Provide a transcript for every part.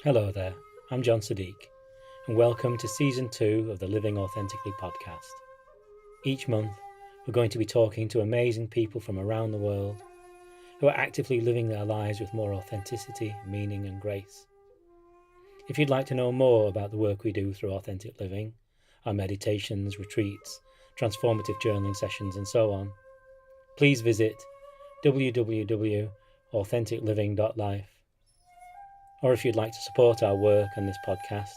Hello there, I'm John Siddique, and welcome to Season 2 of the Living Authentically podcast. Each month, we're going to be talking to amazing people from around the world who are actively living their lives with more authenticity, meaning, and grace. If you'd like to know more about the work we do through authentic living, our meditations, retreats, transformative journaling sessions, and so on, please visit www.authenticliving.life. Or if you'd like to support our work on this podcast,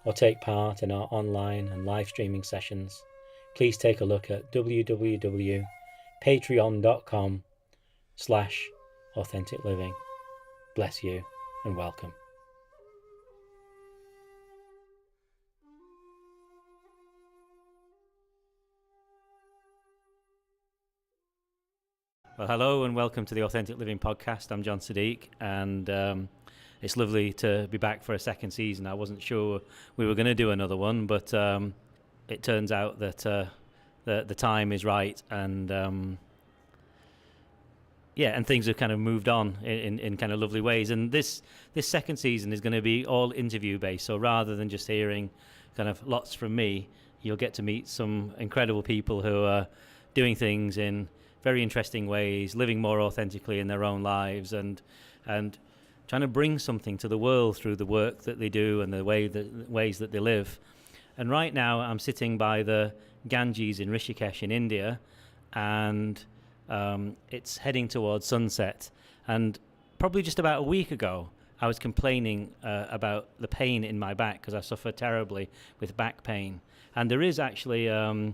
or take part in our online and live streaming sessions, please take a look at www.patreon.com/authenticliving. Bless you and welcome. Well, hello and welcome to the Authentic Living podcast. I'm John Siddique, and it's lovely to be back for a second season. I wasn't sure we were going to do another one, but it turns out that the time is right, and and things have kind of moved on in kind of lovely ways. And this second season is going to be all interview based. So rather than just hearing kind of lots from me, you'll get to meet some incredible people who are doing things in very interesting ways, living more authentically in their own lives, and trying to bring something to the world through the work that they do and the ways that they live. And right now I'm sitting by the Ganges in Rishikesh in India, and it's heading towards sunset. And probably just about a week ago, I was complaining about the pain in my back because I suffer terribly with back pain. And there is actually a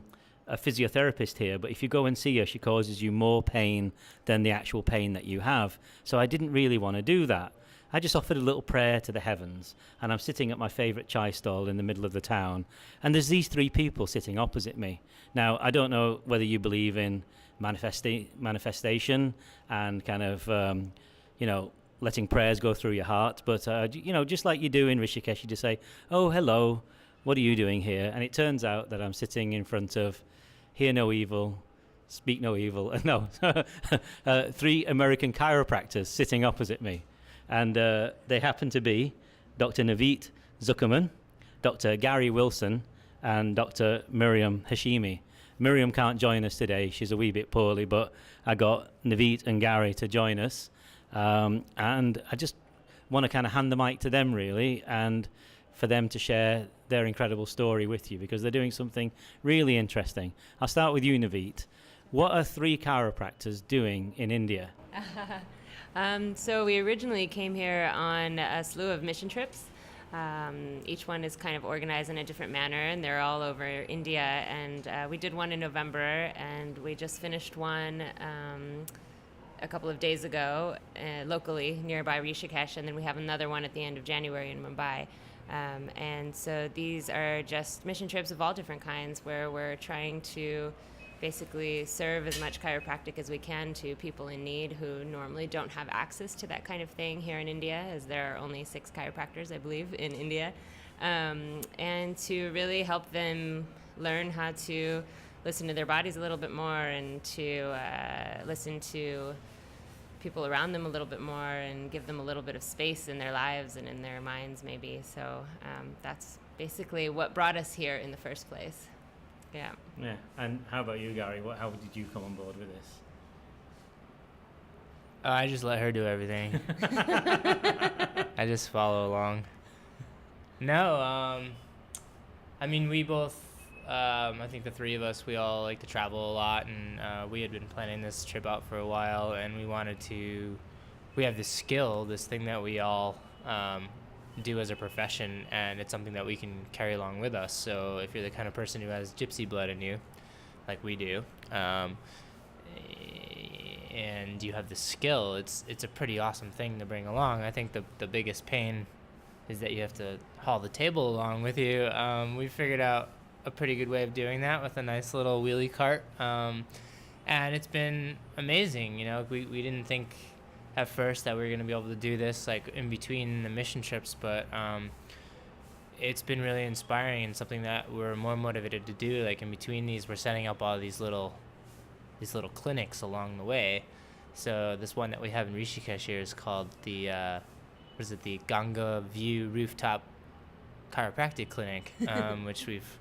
physiotherapist here, but if you go and see her, she causes you more pain than the actual pain that you have. So I didn't really want to do that. I just offered a little prayer to the heavens, and I'm sitting at my favourite chai stall in the middle of the town, and there's these three people sitting opposite me. Now, I don't know whether you believe in manifestation and kind of, letting prayers go through your heart, but, just like you do in Rishikesh, you just say, oh, hello, what are you doing here? And it turns out that I'm sitting in front of Hear No Evil, Speak No Evil, three American chiropractors sitting opposite me. And they happen to be Dr. Navit Zuckerman, Dr. Gary Wilson, and Dr. Miriam Hashimi. Miriam can't join us today. She's a wee bit poorly, but I got Navit and Gary to join us. And I just want to kind of hand the mic to them, really, and for them to share their incredible story with you, because they're doing something really interesting. I'll start with you, Navit. What are three chiropractors doing in India? So we originally came here on a slew of mission trips. Each one is kind of organized in a different manner, and they're all over India. And we did one in November, and we just finished one a couple of days ago locally nearby Rishikesh, and then we have another one at the end of January in Mumbai. And so these are just mission trips of all different kinds, where we're trying to basically serve as much chiropractic as we can to people in need who normally don't have access to that kind of thing here in India, as there are only 6 chiropractors, I believe, in India, and to really help them learn how to listen to their bodies a little bit more, and to listen to people around them a little bit more, and give them a little bit of space in their lives and in their minds, maybe. So that's basically what brought us here in the first place. Yeah. And how about you, Gary? How did you come on board with this? I just let her do everything. I just follow along. No, I mean, we both, I think the three of us, we all like to travel a lot, and we had been planning this trip out for a while, and we have this skill, this thing that we all do as a profession, and it's something that we can carry along with us. So if you're the kind of person who has gypsy blood in you, like we do, and you have the skill, it's a pretty awesome thing to bring along. I think the biggest pain is that you have to haul the table along with you. We figured out a pretty good way of doing that with a nice little wheelie cart, and it's been amazing. You know, we didn't think at first that we were going to be able to do this like in between the mission trips, but it's been really inspiring and something that we're more motivated to do. Like in between these, we're setting up all these little clinics along the way. So this one that we have in Rishikesh here is called the what is it, the Ganga View Rooftop Chiropractic Clinic, which we've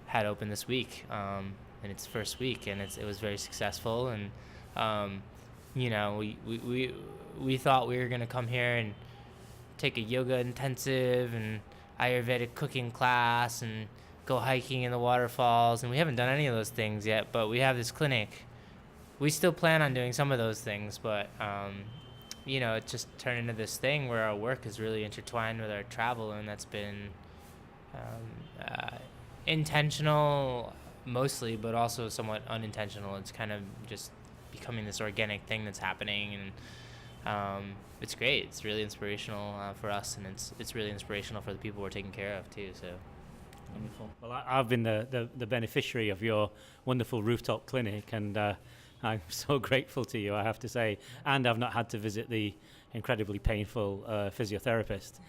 had open this week, in its first week, and it was very successful. And we thought we were gonna come here and take a yoga intensive and Ayurvedic cooking class and go hiking in the waterfalls, and we haven't done any of those things yet, but we have this clinic. We still plan on doing some of those things, but it just turned into this thing where our work is really intertwined with our travel, and that's been intentional mostly, but also somewhat unintentional. It's kind of just becoming this organic thing that's happening, and it's great. It's really inspirational for us, and it's really inspirational for the people we're taking care of too. So wonderful. Well, I've been the beneficiary of your wonderful rooftop clinic, and I'm so grateful to you, I have to say. And I've not had to visit the incredibly painful physiotherapist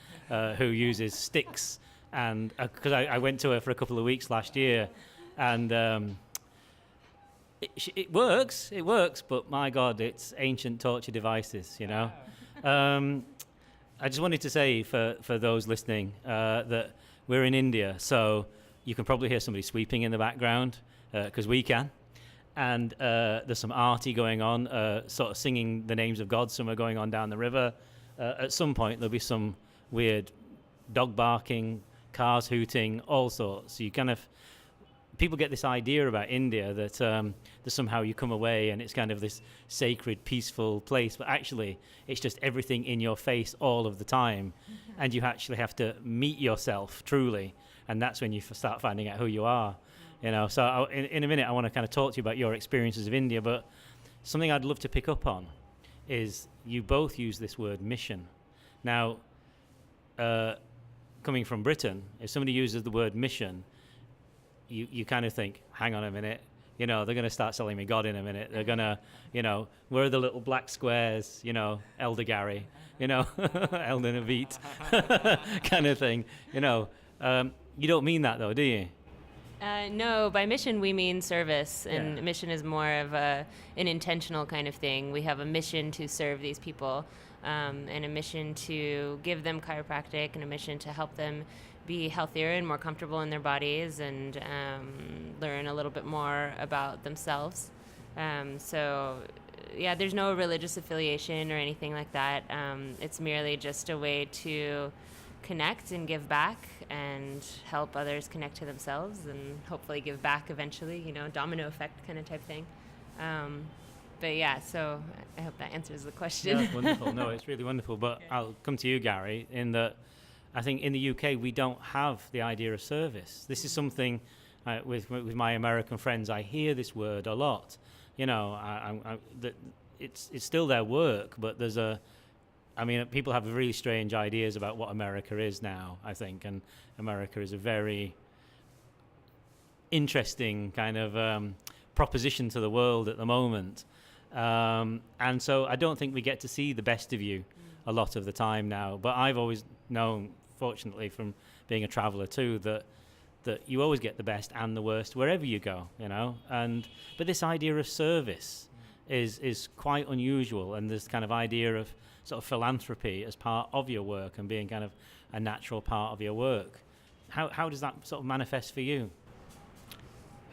who uses sticks, and because I went to her for a couple of weeks last year, and it works, but my God, it's ancient torture devices, I just wanted to say for those listening that we're in India, so you can probably hear somebody sweeping in the background, because we can. And there's some arty going on, sort of singing the names of God. Some are going on down the river. At some point, there'll be some weird dog barking, cars hooting, all sorts. So people get this idea about India that somehow you come away and it's kind of this sacred, peaceful place. But actually, it's just everything in your face all of the time. Mm-hmm. And you actually have to meet yourself truly. And that's when you start finding out who you are. So in a minute, I want to kind of talk to you about your experiences of India, but something I'd love to pick up on is you both use this word mission. Now, coming from Britain, if somebody uses the word mission, you kind of think, hang on a minute, they're going to start selling me God in a minute. They're going to, where are the little black squares, Elder Gary, Elder Navit, kind of thing, you don't mean that though, do you? No, by mission we mean service, and mission is more of an intentional kind of thing. We have a mission to serve these people, and a mission to give them chiropractic, and a mission to help them be healthier and more comfortable in their bodies, and learn a little bit more about themselves. There's no religious affiliation or anything like that. It's merely just a way to connect and give back and help others connect to themselves and hopefully give back eventually, domino effect kind of type thing. So I hope that answers the question. Yeah, wonderful. No, it's really wonderful. But I'll come to you, Gary, in that I think in the UK we don't have the idea of service. This is something with my American friends, I hear this word a lot. That it's still their work, but people have really strange ideas about what America is now, I think, and America is a very interesting kind of proposition to the world at the moment. And so I don't think we get to see the best of you a lot of the time now. But I've always known, fortunately, from being a traveler too, that you always get the best and the worst wherever you go, but this idea of service is quite unusual, and this kind of idea of sort of philanthropy as part of your work and being kind of a natural part of your work. How does that sort of manifest for you?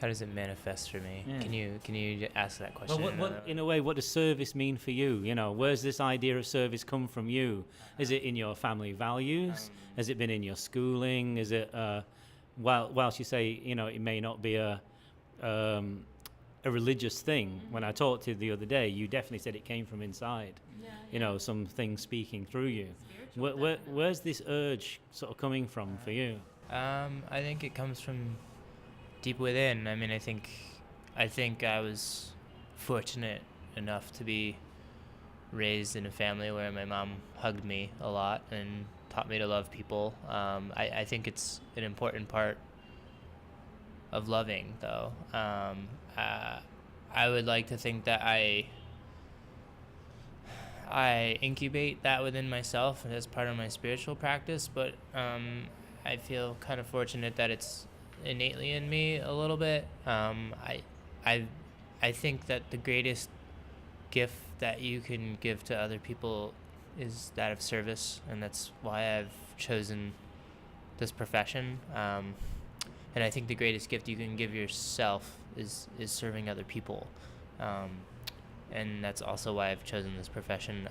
How does it manifest for me? Yeah. Can you ask that question? Well, what in a way, what does service mean for you? Where's this idea of service come from you? Is it in your family values? Has it been in your schooling? Is it whilst you say it may not be a religious thing? When I talked to you the other day, you definitely said it came from inside. Some things speaking through you. Where's this urge sort of coming from for you? I think it comes from deep within. I think I was fortunate enough to be raised in a family where my mom hugged me a lot and taught me to love people. I think it's an important part of loving, though. I would like to think that I incubate that within myself and as part of my spiritual practice, but I feel kind of fortunate that it's innately in me a little bit. I think that the greatest gift that you can give to other people is that of service, and that's why I've chosen this profession. And I think the greatest gift you can give yourself is serving other people, and that's also why I've chosen this profession.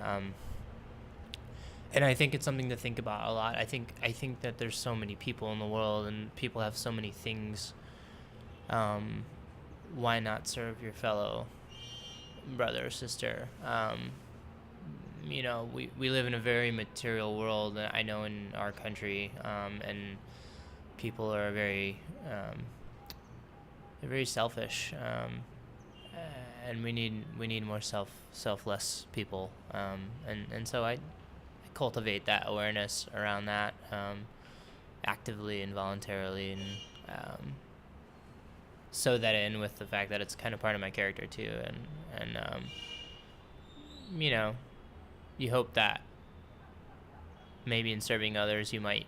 And I think it's something to think about a lot. I think that there's so many people in the world, and people have so many things. Why not serve your fellow brother or sister? We live in a very material world, I know, in our country, and people are they're very selfish, and we need more selfless people, and so I cultivate that awareness around that, actively and voluntarily, and sew that in with the fact that it's kind of part of my character too, and you hope that maybe in serving others you might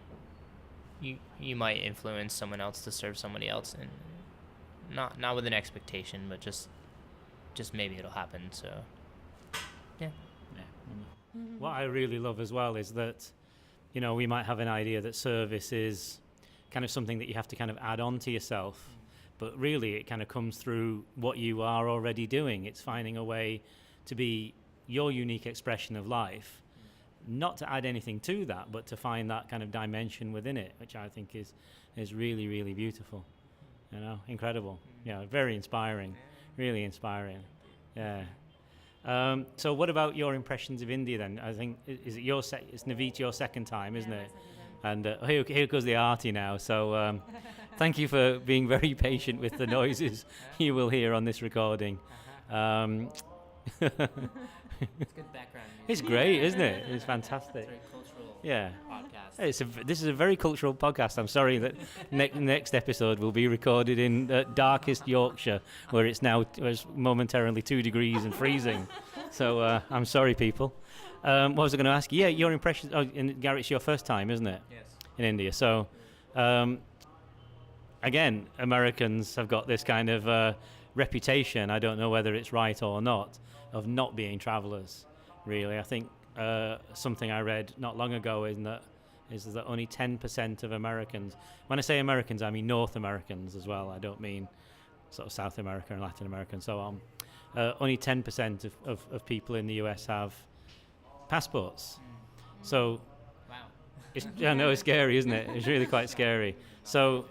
influence someone else to serve somebody else, and not with an expectation, but just maybe it'll happen. So yeah. What I really love as well is that, we might have an idea that service is kind of something that you have to kind of add on to yourself, but really it kind of comes through what you are already doing. It's finding a way to be your unique expression of life, not to add anything to that, but to find that kind of dimension within it, which I think is really, really beautiful. Incredible. Yeah, very inspiring, really inspiring. Yeah. So what about your impressions of India then? I think, is it it's Navit, your second time, isn't it? And here goes the arty now. So thank you for being very patient with the noises you will hear on this recording. It's good background music. It's great, isn't it? It's fantastic. It's a very cultural podcast. This is a very cultural podcast. I'm sorry that next episode will be recorded in darkest Yorkshire, where it's momentarily 2 degrees and freezing. So I'm sorry, people. What was I going to ask you? Yeah, your impressions. Oh, Garrett, it's your first time, isn't it? Yes. In India. So again, Americans have got this kind of reputation, I don't know whether it's right or not, of not being travelers, really. I think something I read not long ago is that only 10% of Americans, when I say Americans, I mean North Americans as well, I don't mean sort of South America and Latin America and so on. Only 10% of people in the US have passports. So, wow. I know it's scary, isn't it? It's really quite scary. So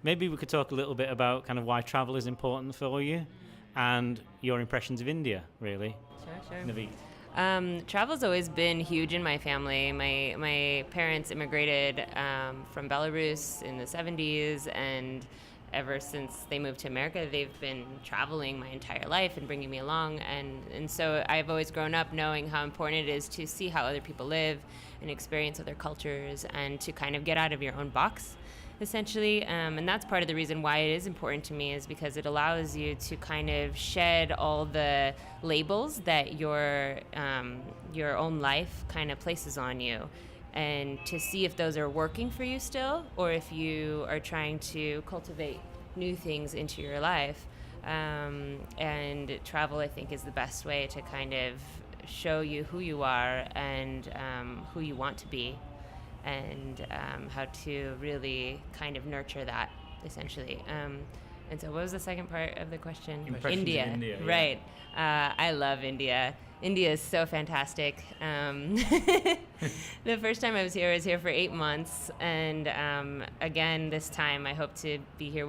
maybe we could talk a little bit about kind of why travel is important for you and your impressions of India, really. Sure. Navit. Travel's always been huge in my family. My parents immigrated from Belarus in the 70s, and ever since they moved to America, they've been traveling my entire life and bringing me along. And so I've always grown up knowing how important it is to see how other people live and experience other cultures, and to kind of get out of your own box, essentially. And that's part of the reason why it is important to me, is because it allows you to kind of shed all the labels that your own life kind of places on you, and to see if those are working for you still, or if you are trying to cultivate new things into your life. And travel, I think, is the best way to kind of show you who you are and who you want to be, and how to really kind of nurture that, essentially. And so what was the second part of the question? Impressions of India, yeah. Right. I love India. India is so fantastic. The first time I was here for 8 months. And again, this time we hope to be here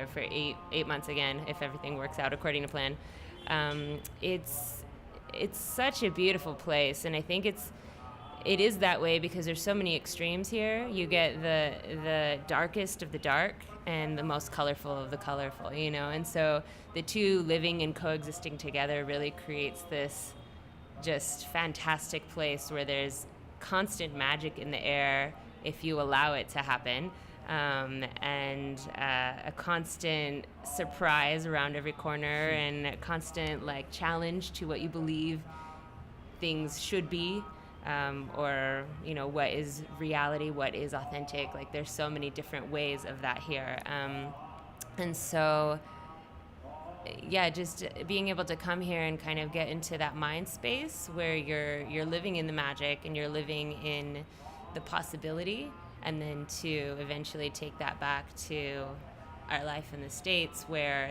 for eight months again, if everything works out according to plan. It's such a beautiful place, and I think it is that way because there's so many extremes here. You get the darkest of the dark and the most colorful of the colorful, and so the two living and coexisting together really creates this just fantastic place where there's constant magic in the air if you allow it to happen, and a constant surprise around every corner, and a constant challenge to what you believe things should be. Or what is reality, what is authentic. There's so many different ways of that here, and so yeah, just being able to come here and kind of get into that mind space where you're living in the magic and you're living in the possibility, and then to eventually take that back to our life in the States, where,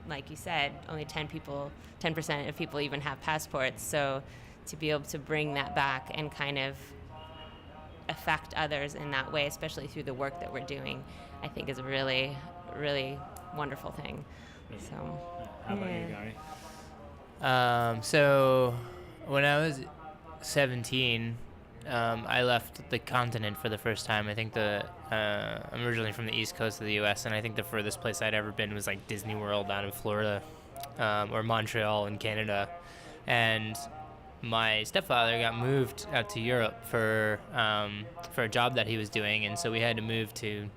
like you said, only 10% of people even have passports. So to be able to bring that back and kind of affect others in that way, especially through the work that we're doing, I think is a really, really wonderful thing. So, how about you, Gary? So when I was 17, I left the continent for the first time. I think I'm originally from the East Coast of the U.S., and I think the furthest place I'd ever been was like Disney World down in Florida, or Montreal in Canada. And my stepfather got moved out to Europe for a job that he was doing, and so we had to move to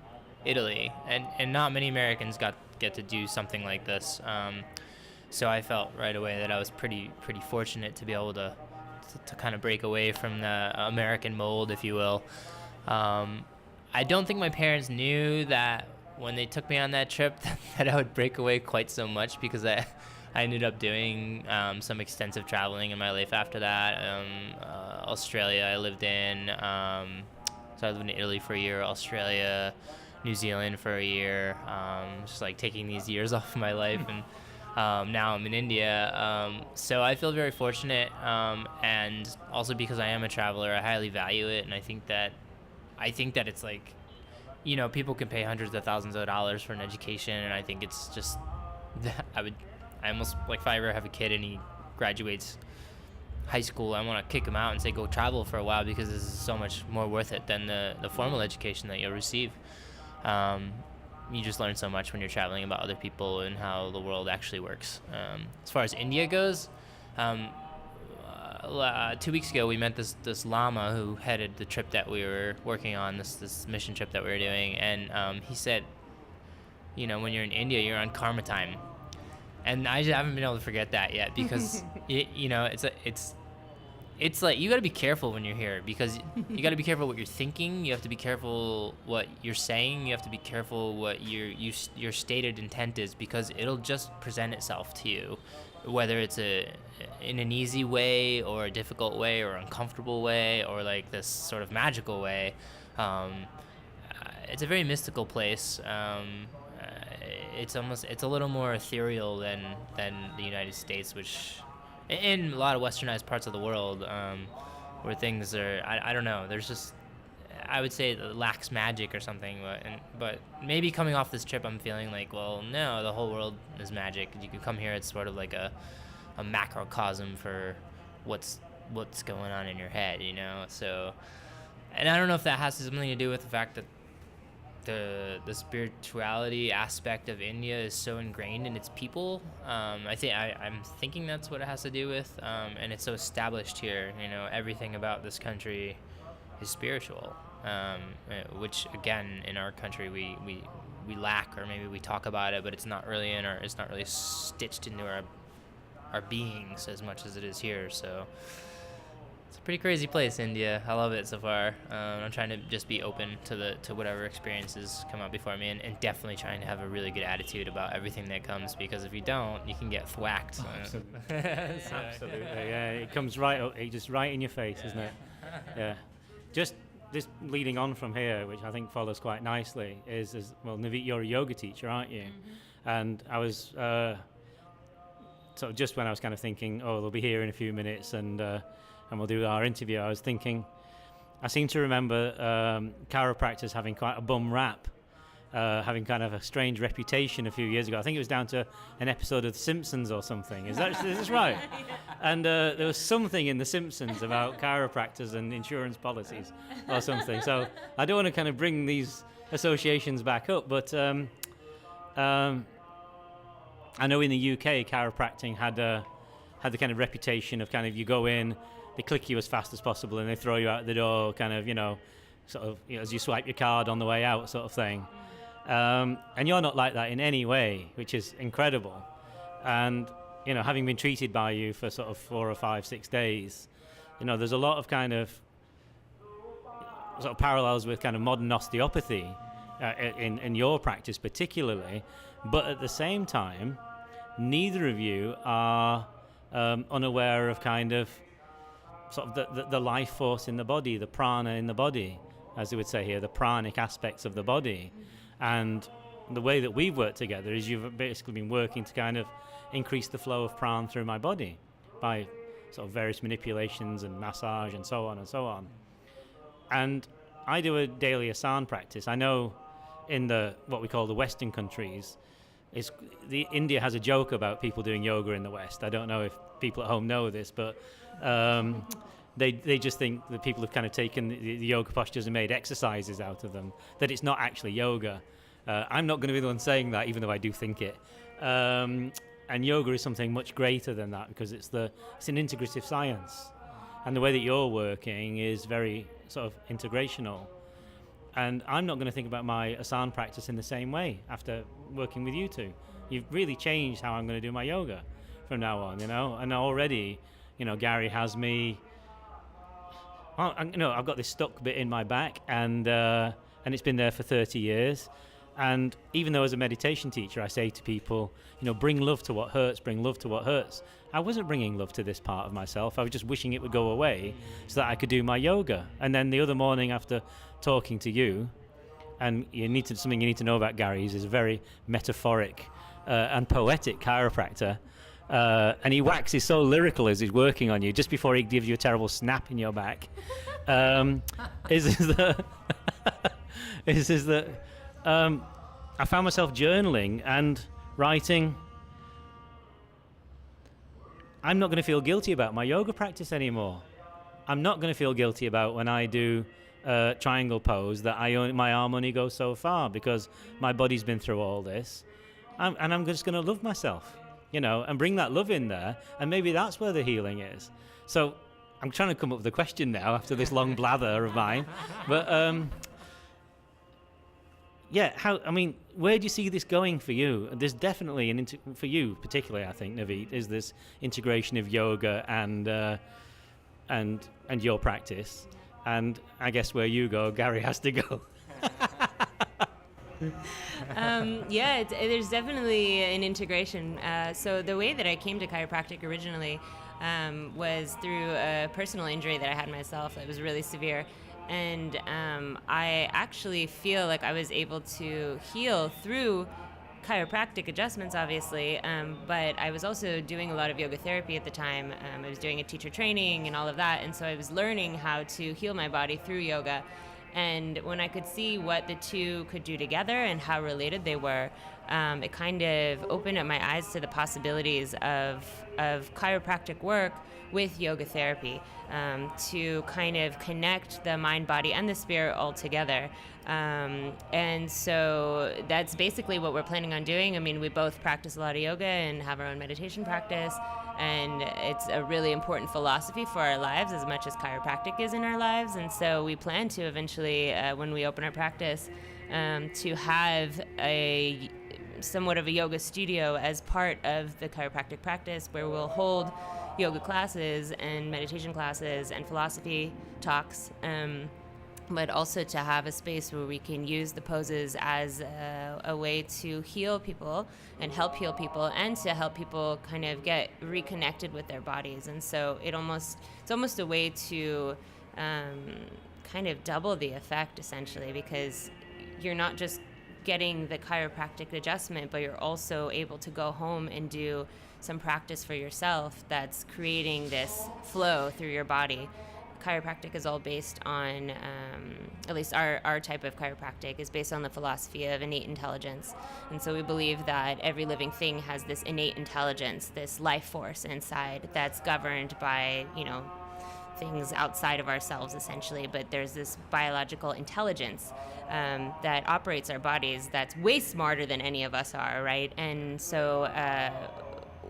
Italy. And not many Americans get to do something like this. So I felt right away that I was pretty fortunate to be able to kind of break away from the American mold, if you will. I don't think my parents knew that when they took me on that trip that I would break away quite so much, because I ended up doing some extensive traveling in my life after that. Australia I lived in. So I lived in Italy for a year, Australia, New Zealand for a year, just like taking these years off of my life. And now I'm in India. So I feel very fortunate. And also because I am a traveler, I highly value it. And I think that it's like, people can pay hundreds of thousands of dollars for an education. And I think it's just, I almost, like, if I ever have a kid and he graduates high school, I want to kick him out and say, go travel for a while, because this is so much more worth it than the formal education that you'll receive. You just learn so much when you're traveling about other people and how the world actually works. As far as India goes, 2 weeks ago we met this Lama who headed the trip that we were working on, this mission trip that we were doing, and he said, when you're in India, you're on karma time. And I just haven't been able to forget that yet, because it's like you got to be careful when you're here, because you got to be careful what you're thinking. You have to be careful what you're saying. You have to be careful what your stated intent is, because it'll just present itself to you, whether it's in an easy way or a difficult way or uncomfortable way or like this sort of magical way. It's a very mystical place. It's a little more ethereal than the United States, which in a lot of westernized parts of the world, where things are, I don't know, there's just, I would say it lacks magic or something, but maybe coming off this trip I'm feeling like, well, no, the whole world is magic. You can come here, it's sort of like a macrocosm for what's going on in your head, so, and I don't know if that has something to do with the fact that the spirituality aspect of India is so ingrained in its people. I'm thinking that's what it has to do with, and it's so established here. Everything about this country is spiritual, which again in our country we lack, or maybe we talk about it, but it's not really stitched into our beings as much as it is here. So it's a pretty crazy place, India. I love it so far. I'm trying to just be open to whatever experiences come up before me, and definitely trying to have a really good attitude about everything that comes, because if you don't, you can get thwacked. Oh, absolutely. Yeah, it comes just right in your face, isn't it? Yeah. Just this leading on from here, which I think follows quite nicely, is well, Navit, you're a yoga teacher, aren't you? Mm-hmm. And I was sort of just when I was kind of thinking, oh, they'll be here in a few minutes, and we'll do our interview, I was thinking, I seem to remember chiropractors having quite a bum rap, having kind of a strange reputation a few years ago. I think it was down to an episode of The Simpsons or something. Is this right? And there was something in The Simpsons about chiropractors and insurance policies or something. So I don't want to kind of bring these associations back up, but I know in the UK, chiropractic had the kind of reputation of kind of you go in, they click you as fast as possible, and they throw you out the door, kind of, sort of, as you swipe your card on the way out, sort of thing. And you're not like that in any way, which is incredible. And, having been treated by you for sort of 4 or 5, 6 days, there's a lot of kind of sort of parallels with kind of modern osteopathy in your practice particularly. But at the same time, neither of you are unaware of kind of sort of the life force in the body, the prana in the body, as they would say here, the pranic aspects of the body. And the way that we've worked together is you've basically been working to kind of increase the flow of prana through my body by sort of various manipulations and massage and so on and so on. And I do a daily asana practice. I know in the what we call the Western countries, India has a joke about people doing yoga in the West. I don't know if people at home know this, but they just think that people have kind of taken the yoga postures and made exercises out of them, that it's not actually yoga. I'm not going to be the one saying that, even though I do think it. And yoga is something much greater than that, because it's an integrative science. And the way that you're working is very sort of integrational. And I'm not going to think about my asana practice in the same way after working with you two. You've really changed how I'm going to do my yoga from now on, you know. And already, you know, Gary has me. I've got this stuck bit in my back, and it's been there for 30 years. And even though as a meditation teacher I say to people, you know, bring love to what hurts, bring love to what hurts, I wasn't bringing love to this part of myself. I was just wishing it would go away so that I could do my yoga. And then the other morning, after talking to you, and something you need to know about Gary, he's a very metaphoric and poetic chiropractor. And he waxes so lyrical as he's working on you just before he gives you a terrible snap in your back. I found myself journaling and writing, I'm not going to feel guilty about my yoga practice anymore. I'm not going to feel guilty about when I do triangle pose that my arm only goes so far, because my body's been through all this. And I'm just going to love myself, you know, and bring that love in there. And maybe that's where the healing is. So I'm trying to come up with a question now after this long blather of mine. But where do you see this going for you? There's definitely for you particularly, I think, Navit, is this integration of yoga and your practice. And I guess where you go, Gary has to go. There's definitely an integration. So the way that I came to chiropractic originally was through a personal injury that I had myself that was really severe. And I actually feel like I was able to heal through chiropractic adjustments, obviously, but I was also doing a lot of yoga therapy at the time. I was doing a teacher training and all of that, and so I was learning how to heal my body through yoga. And when I could see what the two could do together and how related they were, it kind of opened up my eyes to the possibilities of chiropractic work with yoga therapy, to kind of connect the mind, body, and the spirit all together. And so that's basically what we're planning on doing. I mean, we both practice a lot of yoga and have our own meditation practice, and it's a really important philosophy for our lives as much as chiropractic is in our lives. And so we plan to eventually, when we open our practice, to have somewhat of a yoga studio as part of the chiropractic practice, where we'll hold yoga classes and meditation classes and philosophy talks, but also to have a space where we can use the poses as a way to heal people and help heal people, and to help people kind of get reconnected with their bodies. And so it's almost a way to kind of double the effect, essentially, because you're not just getting the chiropractic adjustment, but you're also able to go home and do some practice for yourself that's creating this flow through your body. Chiropractic is all based on, at least our type of chiropractic is based on the philosophy of innate intelligence. And so we believe that every living thing has this innate intelligence, this life force inside that's governed by, things outside of ourselves, essentially. But there's this biological intelligence that operates our bodies that's way smarter than any of us are, right? And so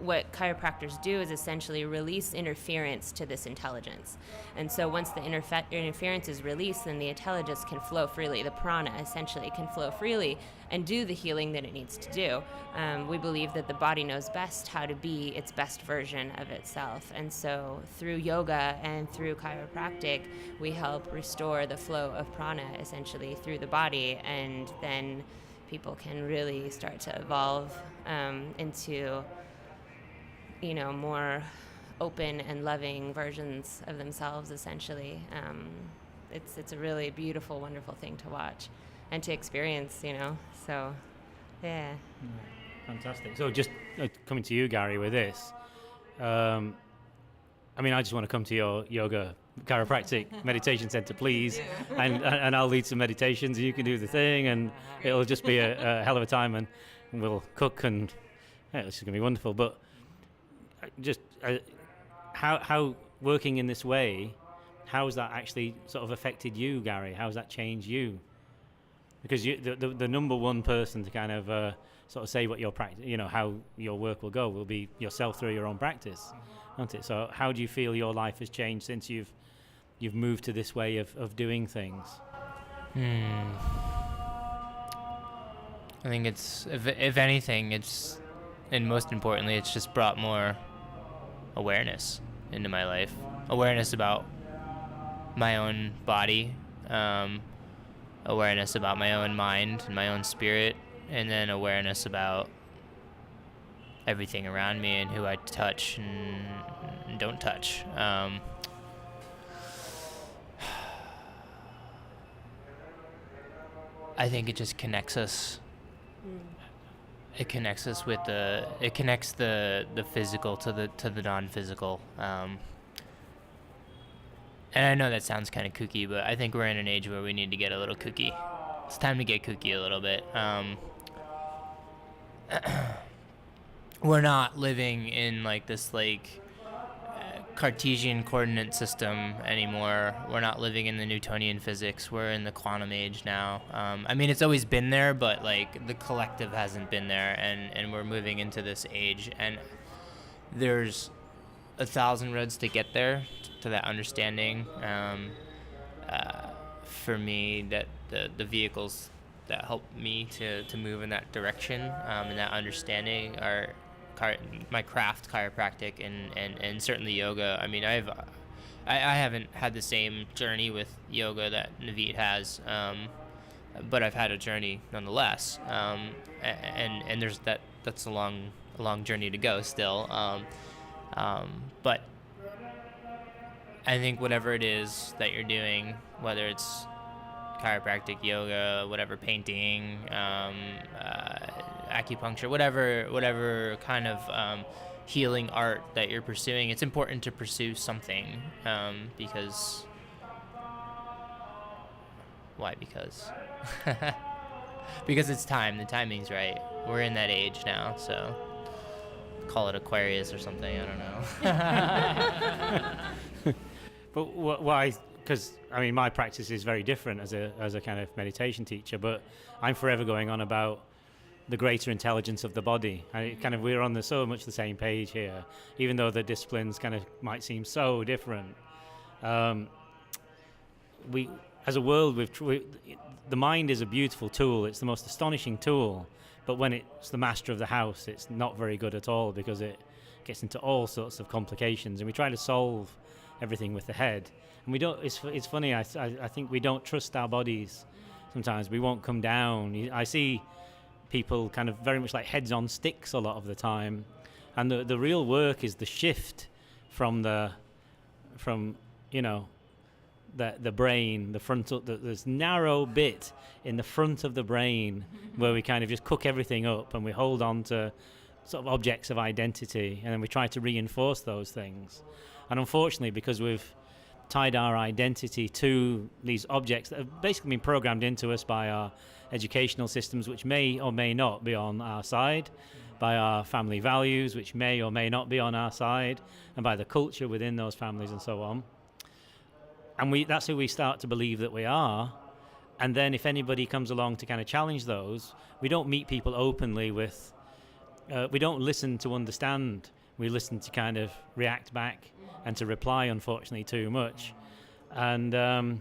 what chiropractors do is essentially release interference to this intelligence. And so once the interference is released, then the intelligence can flow freely. The prana essentially can flow freely and do the healing that it needs to do. We believe that the body knows best how to be its best version of itself. And so through yoga and through chiropractic, we help restore the flow of prana essentially through the body, and then people can really start to evolve into more open and loving versions of themselves, essentially. It's a really beautiful, wonderful thing to watch and to experience, So, yeah. Fantastic. So just coming to you, Gary, with this, I just want to come to your yoga chiropractic meditation center, please, and I'll lead some meditations, and you can do the thing, and it'll just be a hell of a time, and we'll cook, and it's just gonna be wonderful. But just how working in this way, how has that actually sort of affected you, Gary? How has that changed you? Because the number one person to kind of sort of say what your practice, how your work will go, will be yourself through your own practice, won't it? So how do you feel your life has changed since you've moved to this way of doing things? I think it's, if anything, and most importantly, it's just brought more awareness into my life. Awareness about my own body, awareness about my own mind and my own spirit, and then awareness about everything around me and who I touch and don't touch. I think it just connects us. It connects us with it connects the physical to the non-physical. And I know that sounds kind of kooky, but I think we're in an age where we need to get a little kooky. It's time to get kooky a little bit. We're not living in this Cartesian coordinate system anymore. We're not living in the Newtonian physics. We're in the quantum age now. It's always been there, but the collective hasn't been there, and we're moving into this age. And there's 1,000 roads to get there, to that understanding. For me, that the vehicles that help me to move in that direction and that understanding are my craft, chiropractic, and certainly yoga. I haven't had the same journey with yoga that Navit has, but I've had a journey nonetheless. And there's that's a long journey to go still. But I think whatever it is that you're doing, whether it's chiropractic, yoga, whatever, painting, acupuncture, whatever kind of healing art that you're pursuing, it's important to pursue something, because why? Because it's time. The timing's right. We're in that age now, so call it Aquarius or something. I don't know. But why? Because my practice is very different as a kind of meditation teacher, but I'm forever going on about the greater intelligence of the body. We're on so much the same page here, even though the disciplines kind of might seem so different. We, as a world, the mind is a beautiful tool. It's the most astonishing tool, but when it's the master of the house, it's not very good at all, because it gets into all sorts of complications, and we try to solve everything with the head. And we don't. It's funny. I think we don't trust our bodies. Sometimes we won't come down. I see people kind of very much like heads on sticks a lot of the time, and the real work is the shift from the brain, the frontal, this narrow bit in the front of the brain where we kind of just cook everything up, and we hold on to sort of objects of identity, and then we try to reinforce those things. And unfortunately, because we've tied our identity to these objects that have basically been programmed into us by our educational systems, which may or may not be on our side, by our family values, which may or may not be on our side, and by the culture within those families and so on. And that's who we start to believe that we are. And then if anybody comes along to kind of challenge those, we don't meet people openly with, we don't listen to understand. We listen to kind of react back and to reply, unfortunately, too much. And the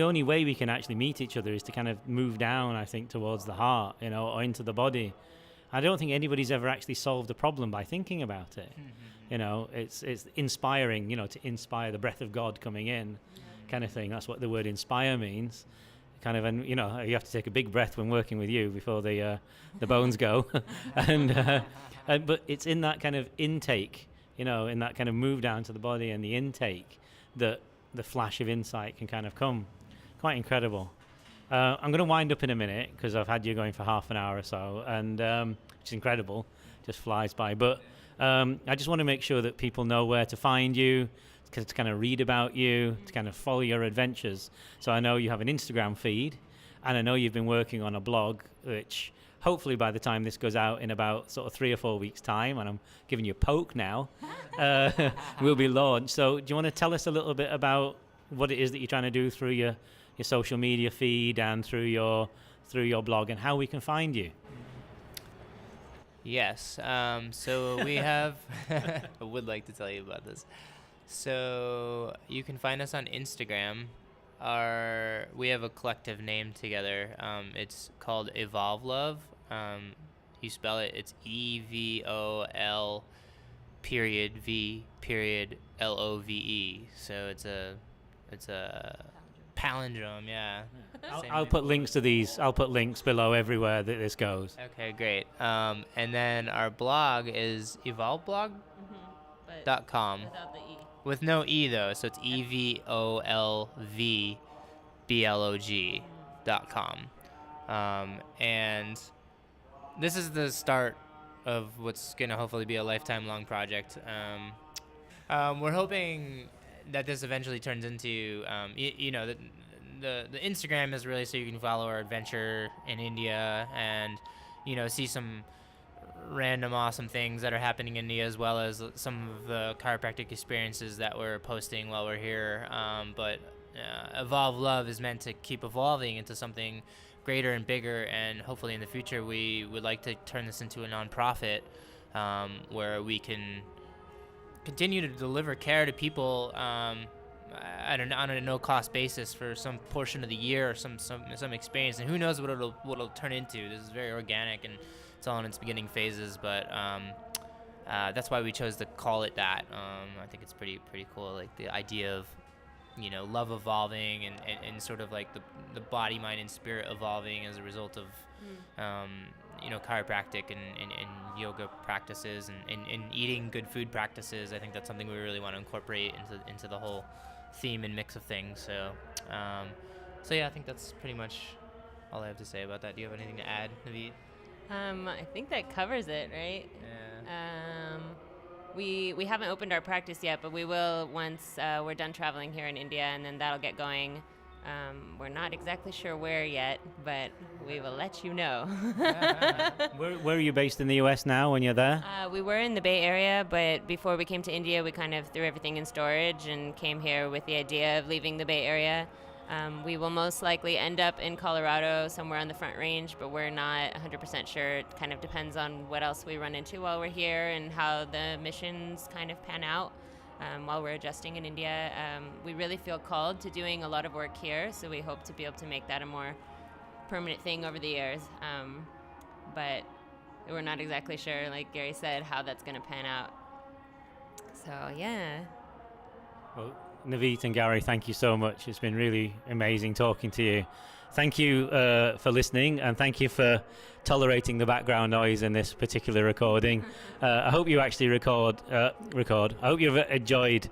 only way we can actually meet each other is to kind of move down, I think, towards the heart, or into the body. I don't think anybody's ever actually solved a problem by thinking about it. It's inspiring, to inspire the breath of God coming in, kind of thing. That's what the word inspire means. kind of, and you know, you have to take a big breath when working with you before the bones go, but it's in that kind of intake, you know, in that kind of move down to the body and the intake that the flash of insight can kind of come. Quite incredible. I'm going to wind up in a minute because I've had you going for half an hour or so, and it's incredible, just flies by. But I just want to make sure that people know where to find you, to kind of read about you, to kind of follow your adventures. So I know you have an Instagram feed, and I know you've been working on a blog, which hopefully by the time this goes out in about sort of 3 or 4 weeks' time, and I'm giving you a poke now, will be launched. So do you want to tell us a little bit about what it is that you're trying to do through your social media feed and through your blog, and how we can find you? Yes. So we have, I would like to tell you about this. So you can find us on Instagram. We have a collective name together. It's called Evolve Love. You spell it, it's EVOL period V period LOVE. So it's a palindrome, yeah. I'll put links to these. I'll put links below everywhere that this goes. Okay, great. And then our blog is evolveblog.com. Without the E. With no E, though, so it's EVOLVBLOG.com. And this is the start of what's going to hopefully be a lifetime-long project. We're hoping that this eventually turns into, the Instagram is really so you can follow our adventure in India and, you know, see some random awesome things that are happening in India, as well as some of the chiropractic experiences that we're posting while we're here. But Evolve Love is meant to keep evolving into something greater and bigger, and hopefully in the future we would like to turn this into a nonprofit where we can continue to deliver care to people on a no-cost basis for some portion of the year or some experience, and who knows what it'll turn into. This is very organic and it's all in its beginning phases, but that's why we chose to call it that. I think it's pretty cool, like the idea of, you know, love evolving and sort of like the body, mind, and spirit evolving as a result of you know, chiropractic and yoga practices and eating good food practices. I think that's something we really want to incorporate into the whole theme and mix of things. So yeah, I think that's pretty much all I have to say about that. Do you have anything to add, Navit? I think that covers it, right? Yeah. We haven't opened our practice yet, but we will once we're done traveling here in India, and then that'll get going. We're not exactly sure where yet, but we will let you know. Where are you based in the US now when you're there? We were in the Bay Area, but before we came to India, we kind of threw everything in storage and came here with the idea of leaving the Bay Area. We will most likely end up in Colorado, somewhere on the Front Range, but we're not 100% sure. It kind of depends on what else we run into while we're here and how the missions kind of pan out while we're adjusting in India. We really feel called to doing a lot of work here, so we hope to be able to make that a more permanent thing over the years. But we're not exactly sure, like Gary said, how that's going to pan out. So, yeah. Well, Navit and Gary, thank you so much. It's been really amazing talking to you. Thank you for listening, and thank you for tolerating the background noise in this particular recording. I hope you actually record. I hope you've enjoyed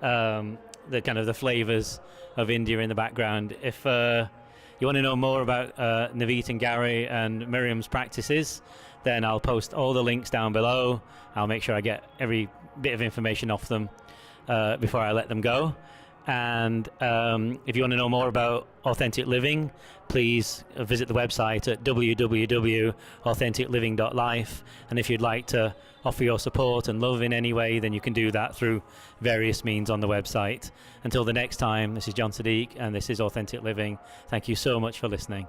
the kind of the flavors of India in the background. If you want to know more about Navit and Gary and Miriam's practices, then I'll post all the links down below. I'll make sure I get every bit of information off them before I let them go. And if you want to know more about Authentic Living, please visit the website at www.authenticliving.life. And if you'd like to offer your support and love in any way, then you can do that through various means on the website. Until the next time, this is John Siddique, and this is Authentic Living. Thank you so much for listening.